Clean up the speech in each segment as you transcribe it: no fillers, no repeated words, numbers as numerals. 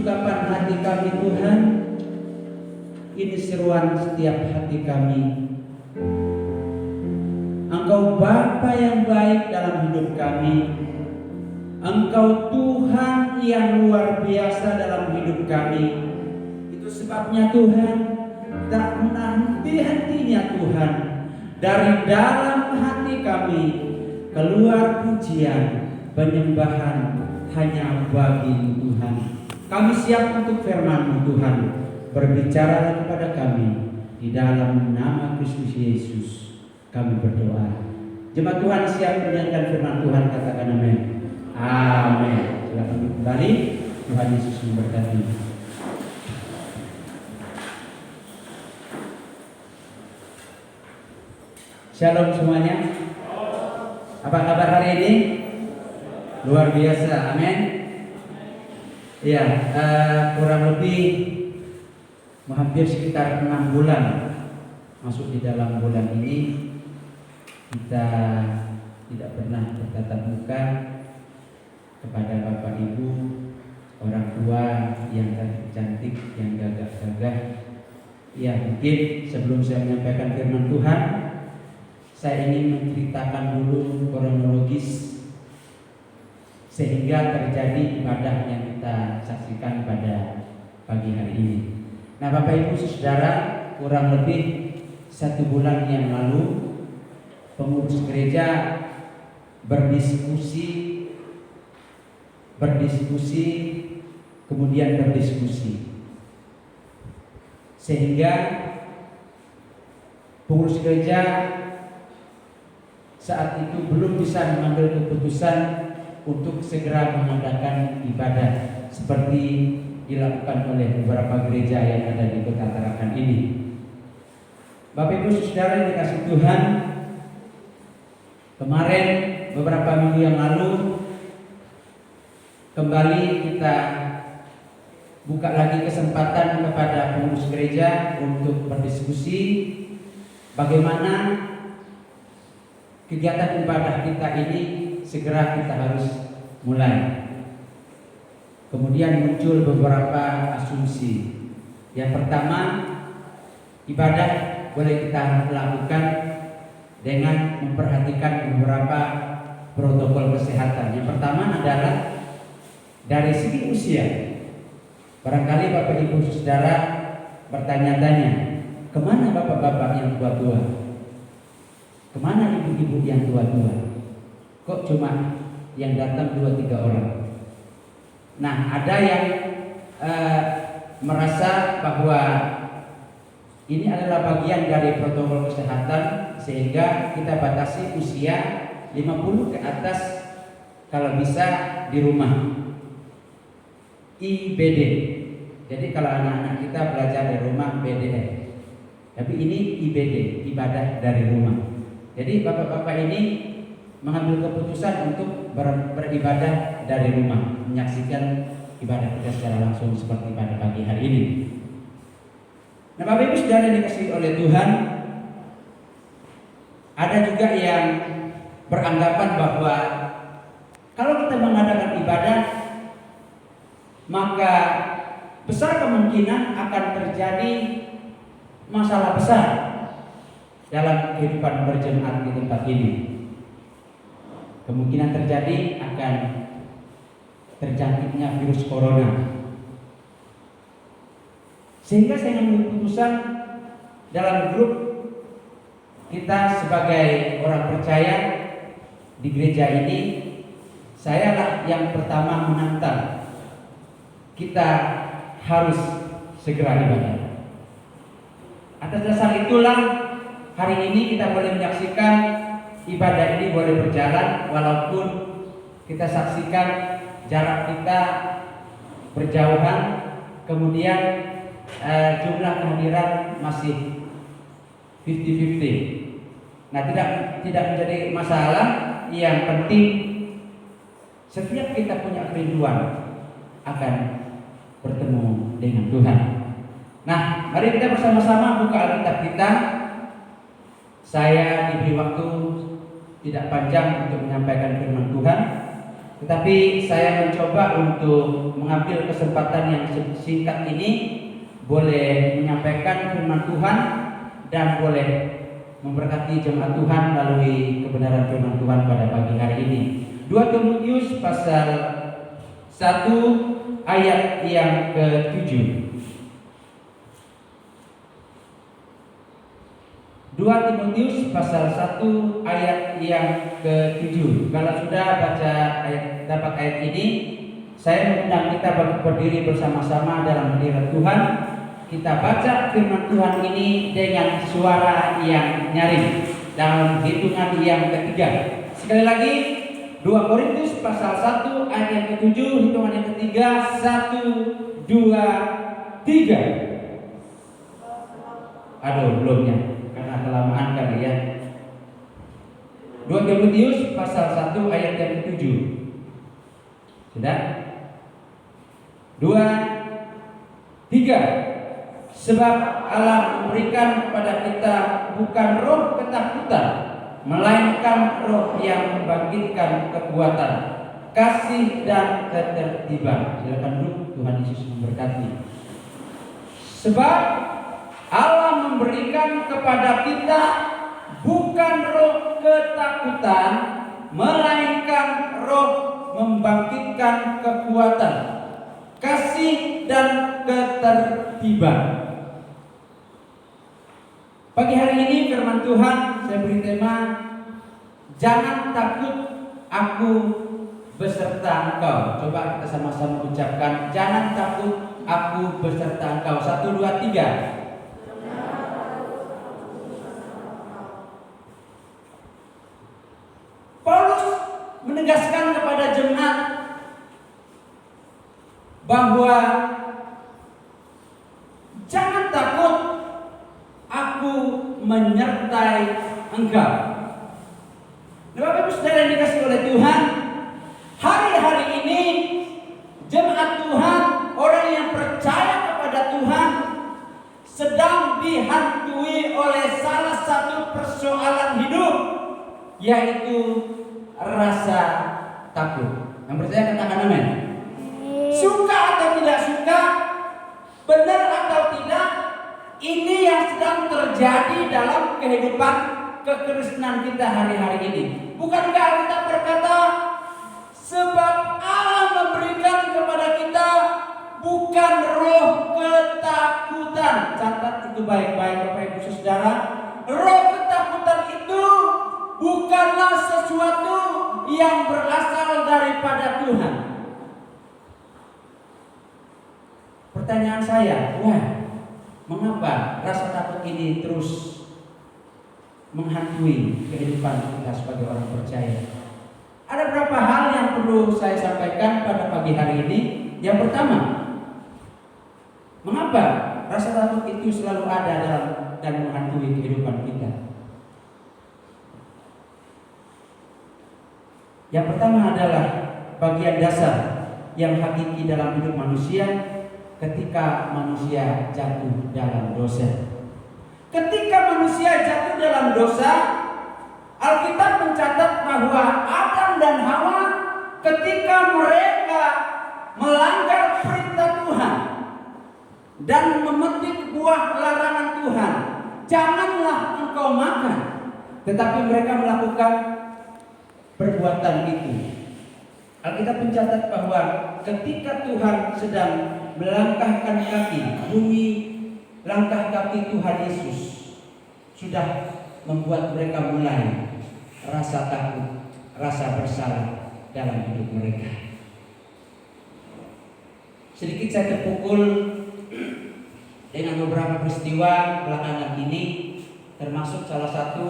ungkapan hati kami Tuhan. Ini seruan setiap hati kami. Engkau Bapa yang baik dalam hidup kami. Engkau Tuhan yang luar biasa dalam hidup kami. Itu sebabnya Tuhan, tak henti-hentinya Tuhan, dari dalam hati kami keluar pujian, penyembahan hanya bagi Tuhan. Kami siap untuk firman-Mu Tuhan. Berbicara kepada kami di dalam nama Kristus Yesus. Kami berdoa. Jemaat Tuhan siap mendengarkan firman Tuhan, katakan amin. Amin. Silakan kembali. Tuhan Yesus memberkati. Shalom semuanya. Apa kabar hari ini? Luar biasa. Amin. Ya, kurang lebih hampir sekitar 6 bulan masuk di dalam bulan ini. Kita tidak pernah bertatap muka kepada Bapak Ibu, orang tua yang cantik, yang gagah-gagah. Ya, mungkin sebelum saya menyampaikan firman Tuhan, saya ingin menceritakan dulu kronologis sehingga terjadi ibadah yang kita saksikan pada pagi hari ini. Nah, Bapak Ibu Saudara, kurang lebih 1 bulan yang lalu pengurus gereja berdiskusi, kemudian berdiskusi, sehingga pengurus gereja saat itu belum bisa mengambil keputusan untuk segera mengadakan ibadah seperti dilakukan oleh beberapa gereja yang ada di Kota Tarakan ini. Bapak Ibu Saudara yang dikasihi Tuhan, kemarin beberapa minggu yang lalu kembali kita buka lagi kesempatan kepada pengurus gereja untuk berdiskusi bagaimana kegiatan ibadah kita ini segera kita harus mulai. Kemudian muncul beberapa asumsi. Yang pertama, ibadah boleh kita lakukan dengan memperhatikan beberapa protokol kesehatan. Yang pertama adalah dari segi usia. Barangkali Bapak Ibu Saudara bertanya-tanya, kemana bapak-bapak yang tua-tua? Kemana ibu-ibu yang tua-tua? Kok cuma yang datang 2-3 orang? Nah, ada yang merasa bahwa ini adalah bagian dari protokol kesehatan sehingga kita batasi usia 50 ke atas kalau bisa di rumah. IBD. Jadi kalau anak-anak kita belajar dari rumah BDE. Tapi ini IBD, ibadah dari rumah. Jadi bapak-bapak ini mengambil keputusan untuk beribadah dari rumah, menyaksikan ibadah kita secara langsung seperti pada pagi hari ini. Nah, Bapak Ibu Saudara yang dikasihi oleh Tuhan, ada juga yang beranggapan bahwa kalau kita mengadakan ibadah, maka besar kemungkinan akan terjadi masalah besar dalam kehidupan berjemaat di tempat ini. Kemungkinan terjadi akan terjangkitnya virus corona. Sehingga saya mengambil keputusan dalam grup kita sebagai orang percaya di gereja ini, sayalah yang pertama menantang. Kita harus segera ibadah. Atas dasar itulah hari ini kita boleh menyaksikan ibadah ini boleh berjalan walaupun kita saksikan jarak kita berjauhan, kemudian jumlah kehadiran masih 50-50. Nah, tidak menjadi masalah. Yang penting setiap kita punya kerinduan akan bertemu dengan Tuhan. Nah, mari kita bersama-sama buka Alkitab kita. Saya diberi waktu tidak panjang untuk menyampaikan firman Tuhan. Tetapi saya mencoba untuk mengambil kesempatan yang singkat ini, boleh menyampaikan firman Tuhan dan boleh memberkati jemaat Tuhan melalui kebenaran firman Tuhan pada pagi hari ini. 2 Timotius pasal 1 ayat yang ke-7. 2 Timotius pasal 1 ayat yang ke-7. Kalau sudah dapat ayat ini, saya mengundang kita berdiri bersama-sama dalam hadirat Tuhan. Kita baca firman Tuhan ini dengan suara yang nyaring dalam hitungan yang ketiga. Sekali lagi, 2 Korintus pasal 1 ayat yang ke-7, hitungan yang ketiga, 1, 2, 3. Aduh, belumnya, karena kelamaan kali ya. 2 Timotius pasal 1 ayat yang ke-7. Sudah? 2, 3. Sebab Allah memberikan kepada kita bukan roh ketakutan, melainkan roh yang membangkitkan kekuatan, kasih dan ketertiban. Silakan duduk, Tuhan Yesus memberkati. Sebab Allah memberikan kepada kita bukan roh ketakutan, melainkan roh membangkitkan kekuatan, kasih dan ketertiban. Pagi hari ini firman Tuhan saya beri tema, jangan takut, aku beserta engkau. Coba kita sama-sama ucapkan, jangan takut, aku beserta engkau. 1, 2, 3. Paulus menegaskan kepada jemaat bahwa jangan takut, aku menyertai engkau. Bapak Ibu Saudara yang dikasihi oleh Tuhan, hari-hari ini jemaat Tuhan, orang yang percaya kepada Tuhan, sedang dihantui oleh salah satu persoalan hidup, yaitu rasa takut. Yang percaya katakan amin. Suka atau tidak suka, benar atau tidak, ini yang sedang terjadi dalam kehidupan kekristenan kita hari-hari ini. Bukankah kita berkata, sebab Allah memberikan kepada kita bukan roh ketakutan. Catat itu baik-baik Bapak Ibu Saudara. Roh ketakutan itu bukanlah sesuatu yang berasal daripada Tuhan. Pertanyaan saya, mengapa rasa takut ini terus menghantui kehidupan kita sebagai orang percaya? Ada beberapa hal yang perlu saya sampaikan pada pagi hari ini. Yang pertama, mengapa rasa takut itu selalu ada dan menghantui kehidupan kita? Yang pertama adalah bagian dasar yang hakiki dalam hidup manusia ketika manusia jatuh dalam dosa. Ketika manusia jatuh dalam dosa, Alkitab mencatat bahwa Adam dan Hawa ketika mereka melanggar perintah Tuhan dan memetik buah larangan Tuhan, janganlah engkau makan, tetapi mereka melakukan perbuatan itu. Alkitab mencatat bahwa ketika Tuhan sedang melangkahkan kaki, bumi langkah kaki Tuhan Yesus sudah membuat mereka mulai rasa takut, rasa bersalah dalam hidup mereka. Sedikit saya terpukul dengan beberapa peristiwa belakangan ini, termasuk salah satu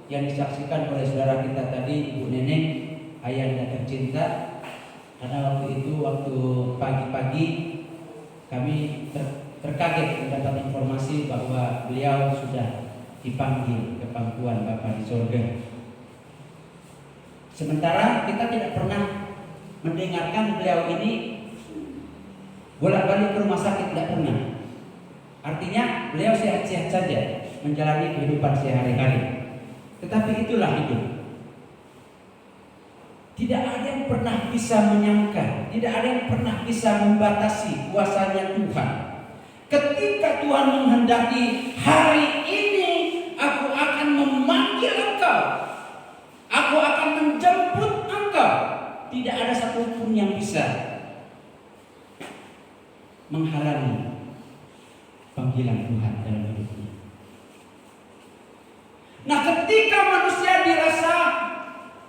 yang disaksikan oleh saudara kita tadi, Ibu Neneng, ayahnya tercinta. Karena waktu pagi-pagi kami terkaget mendapat informasi bahwa beliau sudah dipanggil ke pangkuan Bapa di surga. Sementara kita tidak pernah mendengarkan beliau ini bolak-balik ke rumah sakit, tidak pernah. Artinya beliau sehat-sehat saja menjalani kehidupan sehari-hari. Tetapi itulah hidup. Tidak ada yang pernah bisa menyangka, tidak ada yang pernah bisa membatasi kuasanya Tuhan. Ketika Tuhan menghendaki, hari ini aku akan memanggil engkau, aku akan menjemput engkau, tidak ada satupun yang bisa menghalangi panggilan Tuhan dalam hidupnya. Nah, ketika manusia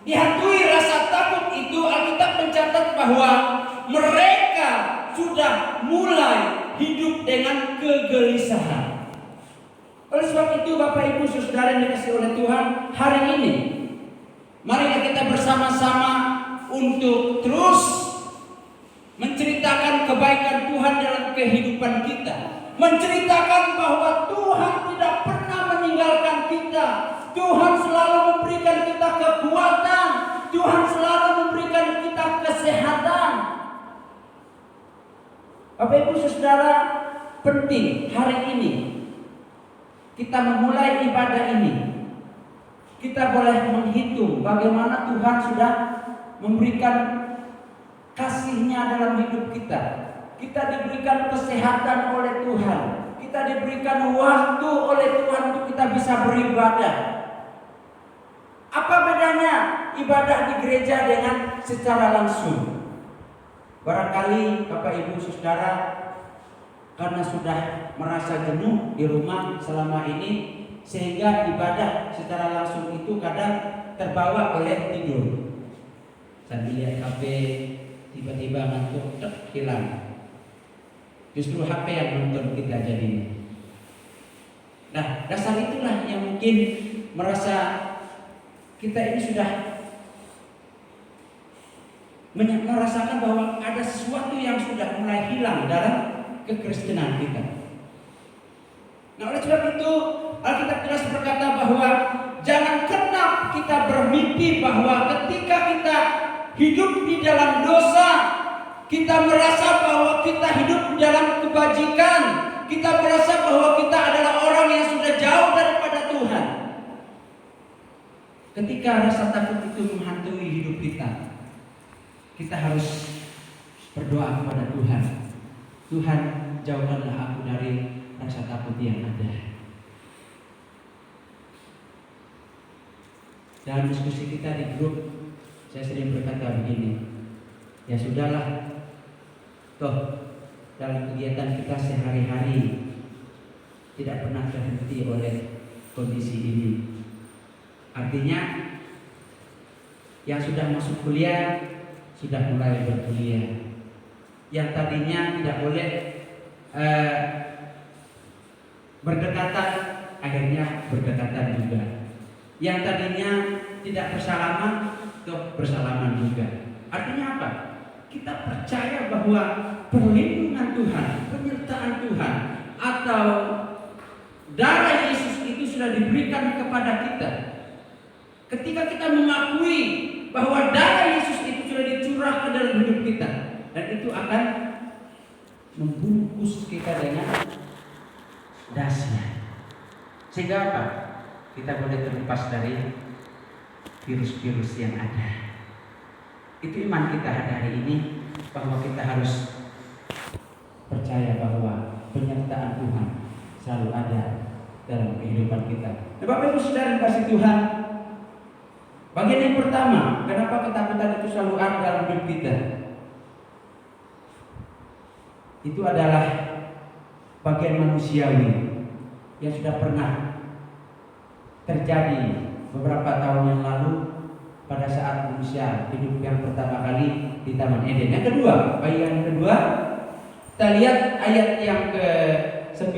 dihantui rasa takut itu, Alkitab mencatat bahwa mereka sudah mulai hidup dengan kegelisahan. Oleh sebab itu, Bapak Ibu Saudara yang dikasihi oleh Tuhan, hari ini mari kita bersama-sama untuk terus menceritakan kebaikan Tuhan dalam kehidupan kita, menceritakan bahwa Tuhan tidak pernah meninggalkan kita. Tuhan selalu memberikan kita kekuatan, Tuhan selalu memberikan kita kesehatan. Bapak Ibu Saudara, penting hari ini kita memulai ibadah ini, kita boleh menghitung bagaimana Tuhan sudah memberikan kasih-Nya dalam hidup kita. Kita diberikan kesehatan oleh Tuhan, kita diberikan waktu oleh Tuhan untuk kita bisa beribadah. Apa bedanya ibadah di gereja dengan secara langsung? Barangkali Bapak Ibu Saudara karena sudah merasa jenuh di rumah selama ini, sehingga ibadah secara langsung itu kadang terbawa oleh tidur. Sambil lihat HP, tiba-tiba ngantuk, hilang. Justru HP yang nonton kita jadinya. Nah, dasar itulah yang mungkin merasa kita ini sudah merasakan bahwa ada sesuatu yang sudah mulai hilang dalam kekristenan kita. Nah, oleh sebab itu Alkitab jelas berkata bahwa jangan kenap kita bermimpi bahwa ketika kita hidup di dalam dosa, kita merasa bahwa kita hidup di dalam kebajikan, kita merasa bahwa kita adalah orang yang sudah jauh daripada Tuhan. Ketika rasa takut itu menghantui hidup kita harus berdoa kepada Tuhan. Tuhan, jauhkanlah aku dari rasa takut yang ada. Dalam diskusi kita di grup, saya sering berkata begini, ya sudahlah, toh dalam kegiatan kita sehari-hari tidak pernah terhenti oleh kondisi ini. Artinya yang sudah masuk kuliah sudah mulai berkuliah, yang tadinya tidak boleh berdekatan akhirnya berdekatan juga, yang tadinya tidak bersalaman toh bersalaman juga. Artinya apa? Kita percaya bahwa perlindungan Tuhan, penyertaan Tuhan atau darah Yesus itu sudah diberikan kepada kita. Ketika kita mengakui bahwa darah Yesus itu sudah dicurahkan dalam hidup kita, dan itu akan membungkus kita dengan dahsyat. Sehingga apa? Kita boleh terlepas dari virus-virus yang ada. Itu iman kita hari ini, bahwa kita harus percaya bahwa penyertaan Tuhan selalu ada dalam kehidupan kita. Nah, Bapak Ibu Saudara yang kasih Tuhan, bagian yang pertama, kenapa ketakutan itu selalu ada dalam hidup kita? Itu adalah bagian manusiawi yang sudah pernah terjadi beberapa tahun yang lalu pada saat manusia hidup yang pertama kali di Taman Eden. Yang kedua, bagian yang kedua, kita lihat ayat yang ke-9.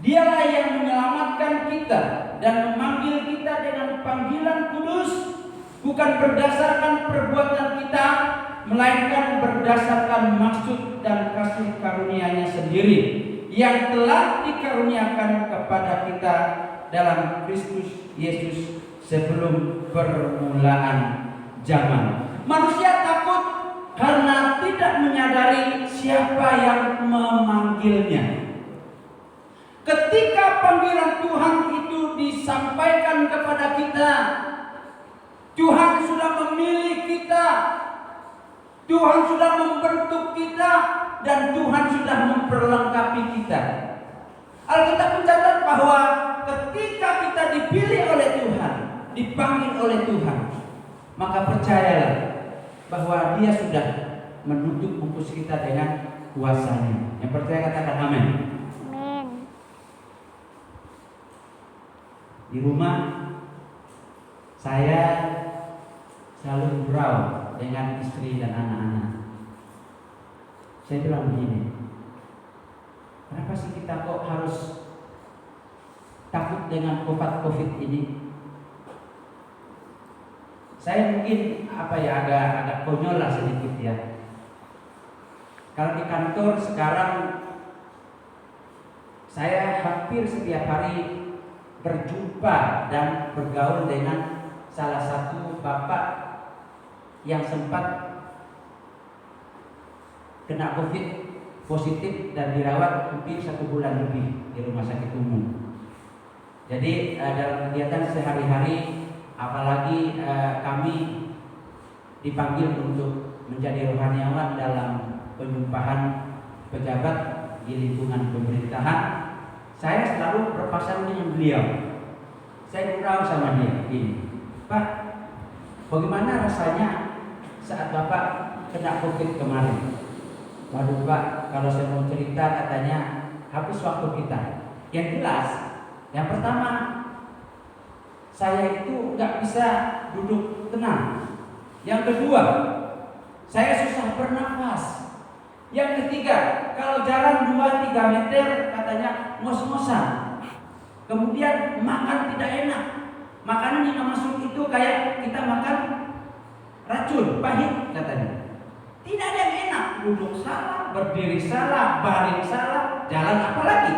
Dialah yang menyelamatkan kita dan memanggil kita dengan panggilan kudus, bukan berdasarkan perbuatan kita, melainkan berdasarkan maksud dan kasih karunia-Nya sendiri yang telah dikaruniakan kepada kita dalam Kristus Yesus sebelum permulaan zaman. Manusia takut karena tidak menyadari siapa yang memanggilnya. Ketika panggilan Tuhan itu disampaikan kepada kita, Tuhan sudah memilih kita. Tuhan sudah membentuk kita dan Tuhan sudah memperlengkapi kita. Alkitab mencatat bahwa ketika kita dipilih oleh Tuhan, dipanggil oleh Tuhan, maka percayalah bahwa Dia sudah menutup bungkus kita dengan kuasa-Nya. Yang percaya katakan amin. Amin. Di rumah saya selalu berau dengan istri dan anak-anak. Saya bilang begini, kenapa sih kita kok harus takut dengan COVID ini? Saya mungkin agak konyol lah sedikit ya. Kalau di kantor sekarang saya hampir setiap hari berjumpa dan bergaul dengan salah satu bapak yang sempat kena COVID positif dan dirawat hampir 1 bulan lebih di rumah sakit umum. Jadi dalam kegiatan sehari-hari, apalagi kami dipanggil untuk menjadi rohaniawan dalam penyumpahan pejabat di lingkungan pemerintahan, saya selalu berpasangan dengan beliau. Saya beritahu sama dia, ini, Pak, bagaimana rasanya saat Bapak kena COVID kemarin? Waduh Pak, kalau saya mau cerita katanya habis waktu kita. Yang jelas, yang pertama, saya itu nggak bisa duduk tenang. Yang kedua, saya susah bernafas. Yang ketiga, kalau jalan 2-3 meter katanya ngos-ngosan. Kemudian makan tidak enak. Makanan yang masuk itu kayak kita makan racun, pahit katanya. Tidak ada yang enak, duduk salah, berdiri salah, baring salah, jalan apa lagi?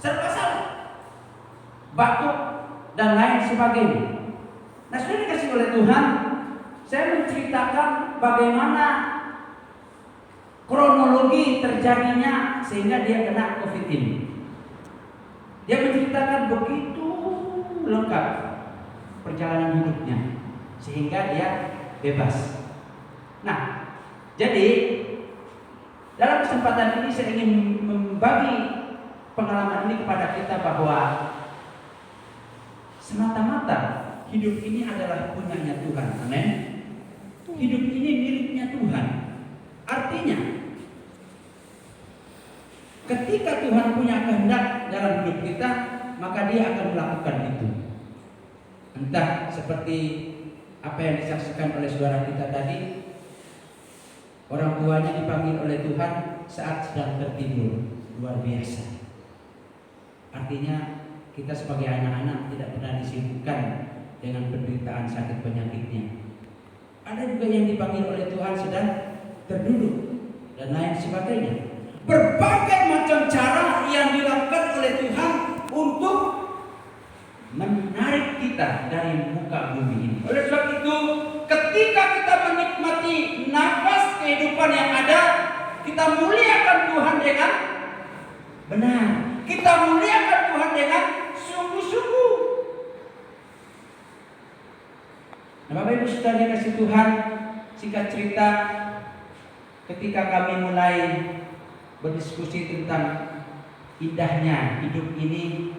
Serba salah. Batuk dan lain sebagainya. Nah, sudah dikasih oleh Tuhan, saya menceritakan bagaimana kronologi terjadinya sehingga dia kena COVID ini. Dia menceritakan begitu lengkap perjalanan hidupnya sehingga dia bebas. Nah, jadi dalam kesempatan ini saya ingin membagi pengalaman ini kepada kita bahwa semata-mata hidup ini adalah punyanya Tuhan. Amin. Hidup ini miliknya Tuhan. Artinya ketika Tuhan punya kehendak dalam hidup kita, maka Dia akan melakukan itu. Entah seperti apa yang disaksikan oleh saudara kita tadi, orang tuanya dipanggil oleh Tuhan saat sedang tertidur. Luar biasa. Artinya kita sebagai anak-anak tidak pernah disibukkan dengan penderitaan sakit penyakitnya. Ada juga yang dipanggil oleh Tuhan sedang terduduk dan lain sebagainya. Berbagai macam cara yang dilakukan oleh Tuhan untuk menarik kita dari muka bumi ini. Oleh sebab itu, ketika kita menikmati nafas kehidupan yang ada, kita muliakan Tuhan dengan benar. Kita muliakan Tuhan dengan sungguh-sungguh. Nah, Bapak Ibu sudah dikasih Tuhan, singkat cerita, ketika kami mulai berdiskusi tentang indahnya hidup ini,